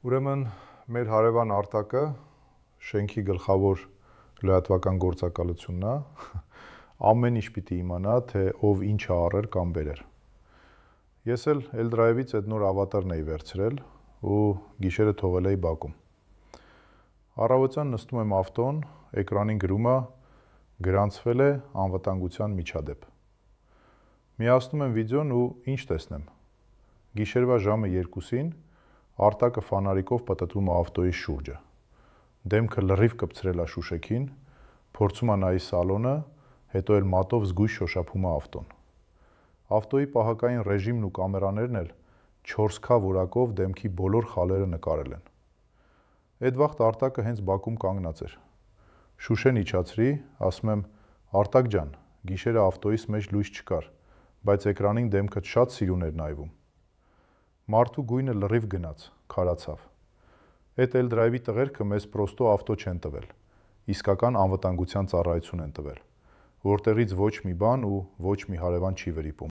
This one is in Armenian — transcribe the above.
Ուրեմն մեր հարևան Արտակը շենքի գլխավոր լրատվական գործակալությունն է, ամեն ինչ պիտի իմանա, թե ով ինչ է առել կամ բերել։ Ես էլ L-Drive-ից այդ նոր ավատարն էի վերցրել ու գիշերը թողել էի բակում։ Առավոտյան նստում եմ ավտոն, էկրանին գրում է գրանցվել է անվտանգության միջադեպ։ Միացնում եմ վիդեոն ու ինչ տեսնեմ։ Գիշերվա ժամը 2-ին Արտակը ֆանարիկով պտտվում է ավտոյի շուրջը։ Դեմքը լրիվ կպցրել է շուշեքին, փորձում է նայի սալոնը, հետո էլ մատով զգույշ շոշափում է ավտոն։ Ավտոյի պահակային ռեժիմն ու կամերաներն էլ 4K որակով դեմքի բոլոր խալերը նկարել են։ Այդ վաղտ Արտակը հենց բակում կանգնած էր։ Շուշեն իջացրի, ասում եմ. Արտակ ջան, գիշերը ավտոյիս մեջ լույս չկար, բայց էկրանին դեմքդ շատ սիրուն էր նայվում։ Մարդու գույնը լրիվ գնաց, քարացավ։ Այդ L-Drive-ի տղերքը մեզ պրոստո ավտո չեն տվել, իսկական անվտանգության ծառայություն են տվել, որտեղից ոչ մի բան ու ոչ մի հարևան չի վրիպում։